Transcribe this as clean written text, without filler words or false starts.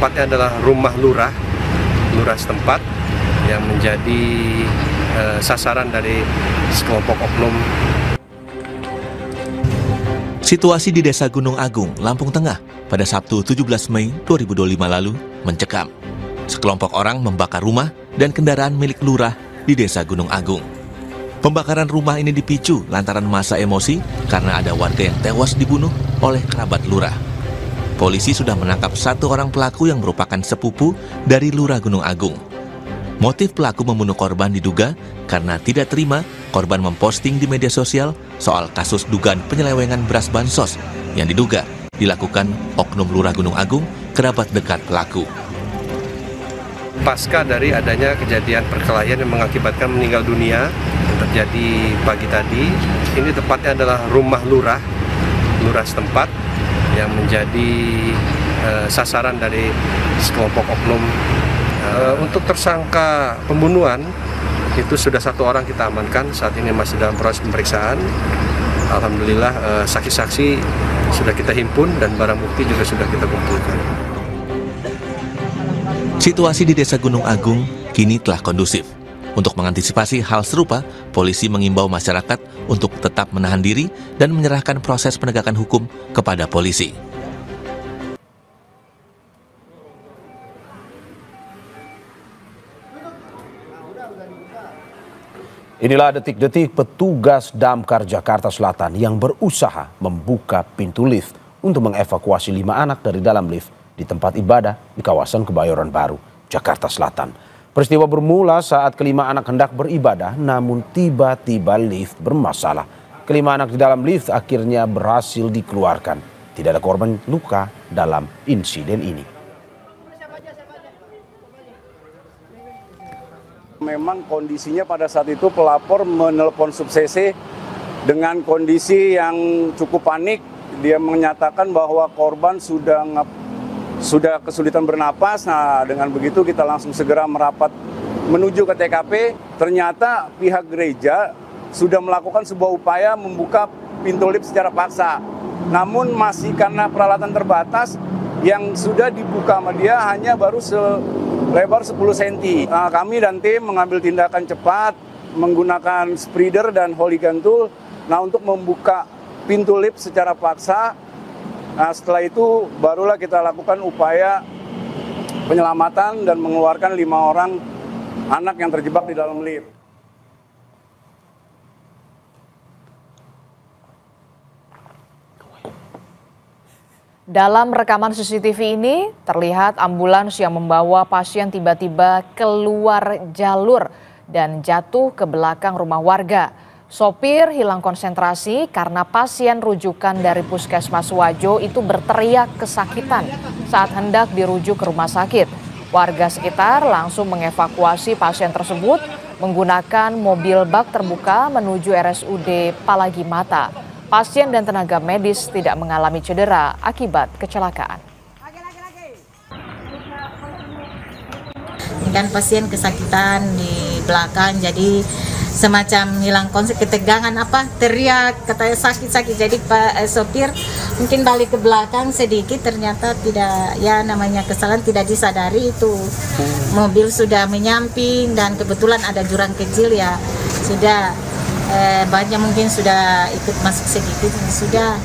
tepatnya adalah rumah lurah setempat yang menjadi sasaran dari sekelompok oknum. Situasi di Desa Gunung Agung, Lampung Tengah pada Sabtu 17 Mei 2025 lalu mencekam. Sekelompok orang membakar rumah dan kendaraan milik lurah di Desa Gunung Agung. Pembakaran rumah ini dipicu lantaran masa emosi karena ada warga yang tewas dibunuh oleh kerabat lurah. Polisi sudah menangkap satu orang pelaku yang merupakan sepupu dari Lurah Gunung Agung. Motif pelaku membunuh korban diduga karena tidak terima korban memposting di media sosial soal kasus dugaan penyelewengan beras bansos yang diduga dilakukan oknum Lurah Gunung Agung, kerabat dekat pelaku. Pasca dari adanya kejadian perkelahian yang mengakibatkan meninggal dunia yang terjadi pagi tadi, ini tepatnya adalah rumah lurah setempat yang menjadi sasaran dari sekelompok oknum. Untuk tersangka pembunuhan itu sudah satu orang kita amankan, saat ini masih dalam proses pemeriksaan. Alhamdulillah saksi-saksi sudah kita himpun dan barang bukti juga sudah kita kumpulkan. Situasi di Desa Gunung Agung kini telah kondusif. Untuk mengantisipasi hal serupa, polisi mengimbau masyarakat untuk tetap menahan diri dan menyerahkan proses penegakan hukum kepada polisi. Inilah detik-detik petugas Damkar Jakarta Selatan yang berusaha membuka pintu lift untuk mengevakuasi 5 anak dari dalam lift di tempat ibadah di kawasan Kebayoran Baru, Jakarta Selatan. Peristiwa bermula saat kelima anak hendak beribadah, namun tiba-tiba lift bermasalah. Kelima anak di dalam lift akhirnya berhasil dikeluarkan. Tidak ada korban luka dalam insiden ini. Memang kondisinya pada saat itu pelapor menelpon Sub-CC dengan kondisi yang cukup panik. Dia menyatakan bahwa korban sudah kesulitan bernapas. Nah, dengan begitu kita langsung segera merapat menuju ke TKP. Ternyata pihak gereja sudah melakukan sebuah upaya membuka pintu lift secara paksa. Namun masih karena peralatan terbatas, yang sudah dibuka sama dia hanya baru lebar 10 cm. Nah, kami dan tim mengambil tindakan cepat menggunakan spreader dan hooligan tool. Nah, untuk membuka pintu lift secara paksa. Nah, setelah itu barulah kita lakukan upaya penyelamatan dan mengeluarkan 5 orang anak yang terjebak di dalam lift. Dalam rekaman CCTV ini terlihat ambulans yang membawa pasien tiba-tiba keluar jalur dan jatuh ke belakang rumah warga. Sopir hilang konsentrasi karena pasien rujukan dari Puskesmas Wajo itu berteriak kesakitan saat hendak dirujuk ke rumah sakit. Warga sekitar langsung mengevakuasi pasien tersebut menggunakan mobil bak terbuka menuju RSUD Palagi Mata. Pasien dan tenaga medis tidak mengalami cedera akibat kecelakaan. Ini kan pasien kesakitan di belakang, jadi semacam hilang konsep, ketegangan teriak katanya sakit-sakit. Jadi Pak sopir mungkin balik ke belakang sedikit, ternyata tidak, ya namanya kesalahan tidak disadari itu mobil sudah menyamping dan kebetulan ada jurang kecil ya, sudah banyak mungkin sudah ikut masuk sedikit sudah.